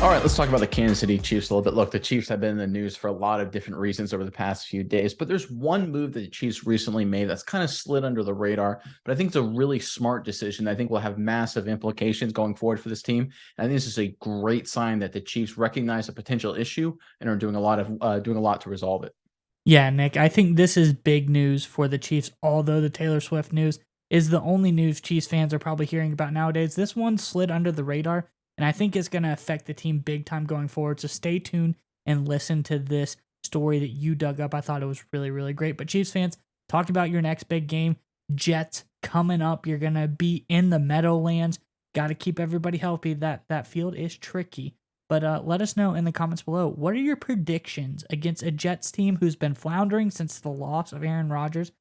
All right, let's talk about the Kansas City Chiefs a little bit. Look, the Chiefs have been in the news for a lot of different reasons over the past few days, but there's one move that the Chiefs recently made that's kind of slid under the radar, but I think it's a really smart decision. I think will have massive implications going forward for this team. And I think this is a great sign that the Chiefs recognize a potential issue and are doing a lot to resolve it. Yeah, Nick, I think this is big news for the Chiefs, although the Taylor Swift news is the only news Chiefs fans are probably hearing about nowadays. This one slid under the radar, and I think it's going to affect the team big time going forward. So stay tuned and listen to this story that you dug up. I thought it was really, really great. But Chiefs fans, talk about your next big game. Jets coming up. You're going to be in the Meadowlands. Got to keep everybody healthy. That field is tricky. But let us know in the comments below. What are your predictions against a Jets team who's been floundering since the loss of Aaron Rodgers?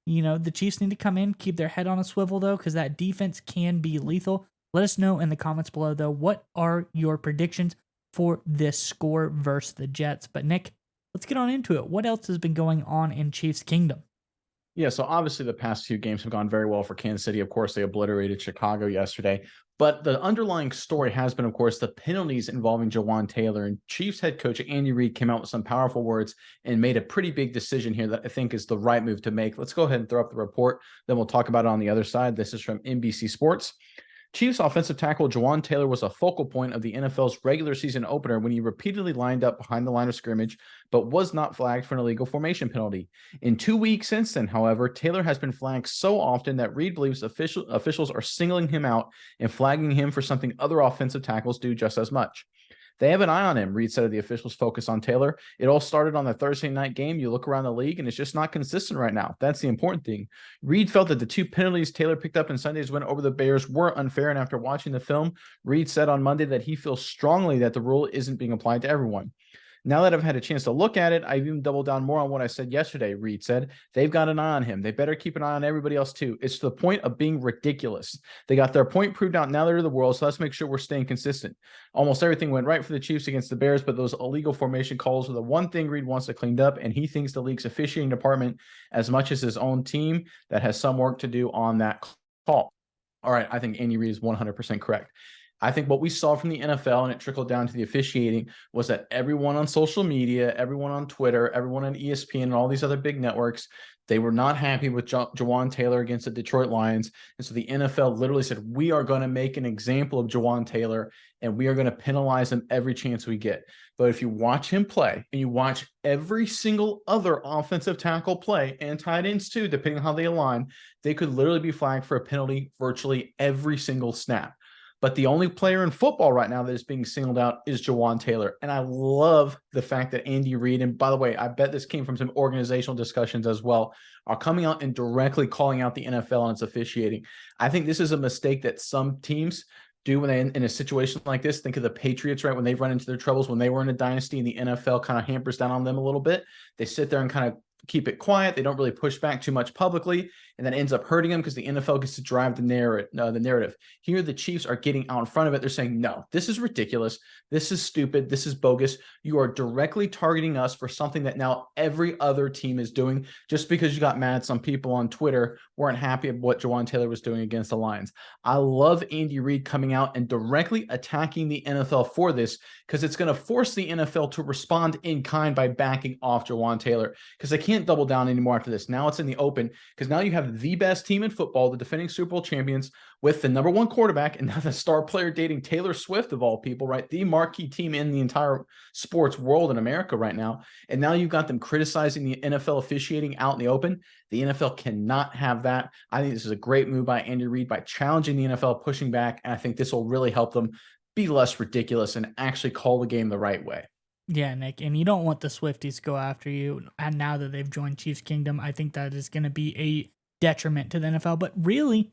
You know, the Chiefs need to come in, keep their head on a swivel, though, because that defense can be lethal. Let us know in the comments below, though. What are your predictions for this score versus the Jets? But, Nick, let's get on into it. What else has been going on in Chiefs Kingdom? Yeah, so obviously the past few games have gone very well for Kansas City. Of course, they obliterated Chicago yesterday. But the underlying story has been, of course, the penalties involving Jawan Taylor. And Chiefs head coach Andy Reid came out with some powerful words and made a pretty big decision here that I think is the right move to make. Let's go ahead and throw up the report. Then we'll talk about it on the other side. This is from NBC Sports. Chiefs offensive tackle Jawan Taylor was a focal point of the NFL's regular season opener when he repeatedly lined up behind the line of scrimmage, but was not flagged for an illegal formation penalty. In 2 weeks since then, however, Taylor has been flagged so often that Reid believes officials are singling him out and flagging him for something other offensive tackles do just as much. They have an eye on him, Reid said of the officials' focus on Taylor. It all started on the Thursday night game. You look around the league, and it's just not consistent right now. That's the important thing. Reid felt that the 2 penalties Taylor picked up in Sunday's win over the Bears were unfair, and after watching the film, Reid said on Monday that he feels strongly that the rule isn't being applied to everyone. Now that I've had a chance to look at it, I've even doubled down more on what I said yesterday, Reid said. They've got an eye on him. They better keep an eye on everybody else too. It's to the point of being ridiculous. They got their point proved out. Now they're to the world, so let's make sure we're staying consistent. Almost everything went right for the Chiefs against the Bears, but those illegal formation calls are the one thing Reid wants to clean up, and he thinks the league's officiating department as much as his own team that has some work to do on that call. All right, I think Andy Reid is 100% correct. I think what we saw from the NFL, and it trickled down to the officiating, was that everyone on social media, everyone on Twitter, everyone on ESPN, and all these other big networks, they were not happy with Jawan Taylor against the Detroit Lions. And so the NFL literally said, we are going to make an example of Jawan Taylor, and we are going to penalize him every chance we get. But if you watch him play, and you watch every single other offensive tackle play, and tight ends too, depending on how they align, they could literally be flagged for a penalty virtually every single snap. But the only player in football right now that is being singled out is Jawan Taylor. And I love the fact that Andy Reid, and by the way, I bet this came from some organizational discussions as well, are coming out and directly calling out the NFL on its officiating. I think this is a mistake that some teams do when they in a situation like this. Think of the Patriots, right? When they've run into their troubles, when they were in a dynasty and the NFL kind of hampers down on them a little bit, they sit there and kind of keep it quiet. They don't really push back too much publicly, and that ends up hurting them because the NFL gets to drive the narrative. Here, the Chiefs are getting out in front of it. They're saying, no, this is ridiculous. This is stupid. This is bogus. You are directly targeting us for something that now every other team is doing. Just because you got mad, some people on Twitter weren't happy with what Jawan Taylor was doing against the Lions. I love Andy Reid coming out and directly attacking the NFL for this, because it's going to force the NFL to respond in kind by backing off Jawan Taylor, because they can't double down anymore after this. Now it's in the open, because now you have the best team in football, the defending Super Bowl champions, with the #1 quarterback, and now the star player dating Taylor Swift of all people, right? The marquee team in the entire sports world in America right now. And now you've got them criticizing the NFL officiating out in the open. The NFL cannot have that. I think this is a great move by Andy Reid by challenging the NFL, pushing back, and I think this will really help them be less ridiculous and actually call the game the right way. Yeah, Nick, and you don't want the Swifties to go after you. And now that they've joined Chiefs Kingdom, I think that is going to be a detriment to the NFL. But really,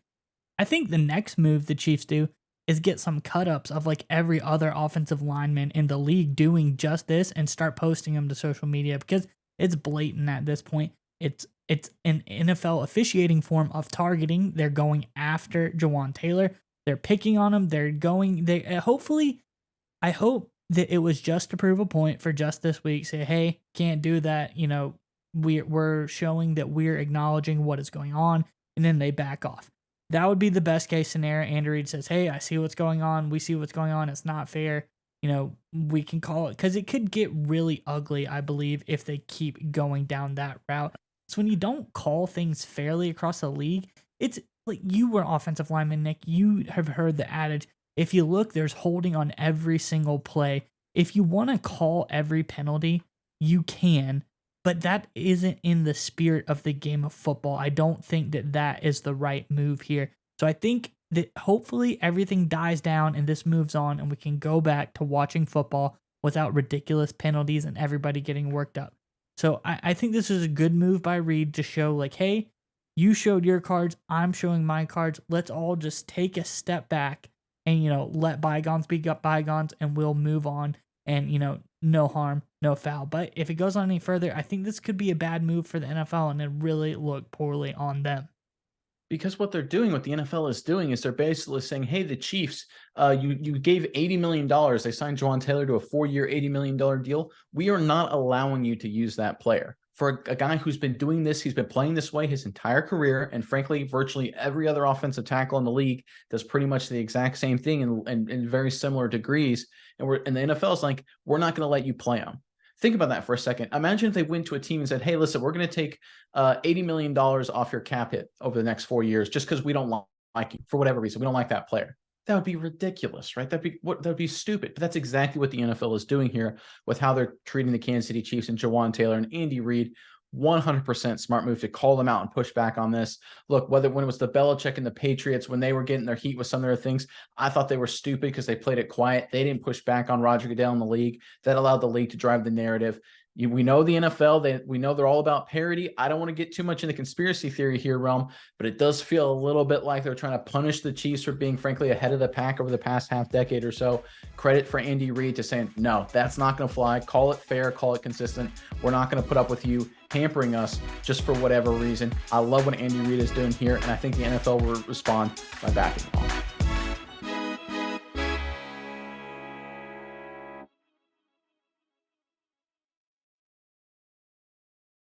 I think the next move the Chiefs do is get some cut-ups of like every other offensive lineman in the league doing just this and start posting them to social media, because it's blatant at this point. It's an NFL officiating form of targeting. They're going after Jawan Taylor. They're picking on him. Hopefully, I hope that it was just to prove a point for just this week. Say, hey, can't do that. You know, we're showing that we're acknowledging what is going on, and then they back off. That would be the best case scenario. Andy Reid says, hey, I see what's going on. We see what's going on. It's not fair. we can call it, because it could get really ugly, I believe, if they keep going down that route. So when you don't call things fairly across the league, it's like, you were offensive lineman, Nick. You have heard the adage, if you look, there's holding on every single play. If you want to call every penalty, you can, but that isn't in the spirit of the game of football. I don't think that that is the right move here. So I think that hopefully everything dies down and this moves on and we can go back to watching football without ridiculous penalties and everybody getting worked up. So I think this is a good move by Reed to show, like, hey, you showed your cards, I'm showing my cards. Let's all just take a step back and, let bygones be bygones, and we'll move on, and, no harm, no foul. But if it goes on any further, I think this could be a bad move for the NFL and it really look poorly on them. Because what they're doing, what the NFL is doing, is they're basically saying, hey, the Chiefs, you gave $80 million. They signed Jawaan Taylor to a 4-year, $80 million deal. We are not allowing you to use that player. For a guy who's been doing this, he's been playing this way his entire career, and frankly, virtually every other offensive tackle in the league does pretty much the exact same thing in very similar degrees. And the NFL is like, we're not going to let you play him. Think about that for a second. Imagine if they went to a team and said, hey, listen, we're going to take $80 million off your cap hit over the next 4 years just because we don't like you for whatever reason. We don't like that player. That would be ridiculous, right? That would be stupid. But that's exactly what the NFL is doing here with how they're treating the Kansas City Chiefs and Jawaan Taylor and Andy Reid. 100% smart move to call them out and push back on this. Look, when it was the Belichick and the Patriots, when they were getting their heat with some of their things, I thought they were stupid because they played it quiet. They didn't push back on Roger Goodell in the league. That allowed the league to drive the narrative. We know the NFL, we know they're all about parity. I don't want to get too much in the conspiracy theory here, realm, but it does feel a little bit like they're trying to punish the Chiefs for being, frankly, ahead of the pack over the past half decade or so. Credit for Andy Reid to saying, no, that's not going to fly. Call it fair, call it consistent. We're not going to put up with you hampering us just for whatever reason. I love what Andy Reid is doing here, and I think the NFL will respond by backing him off.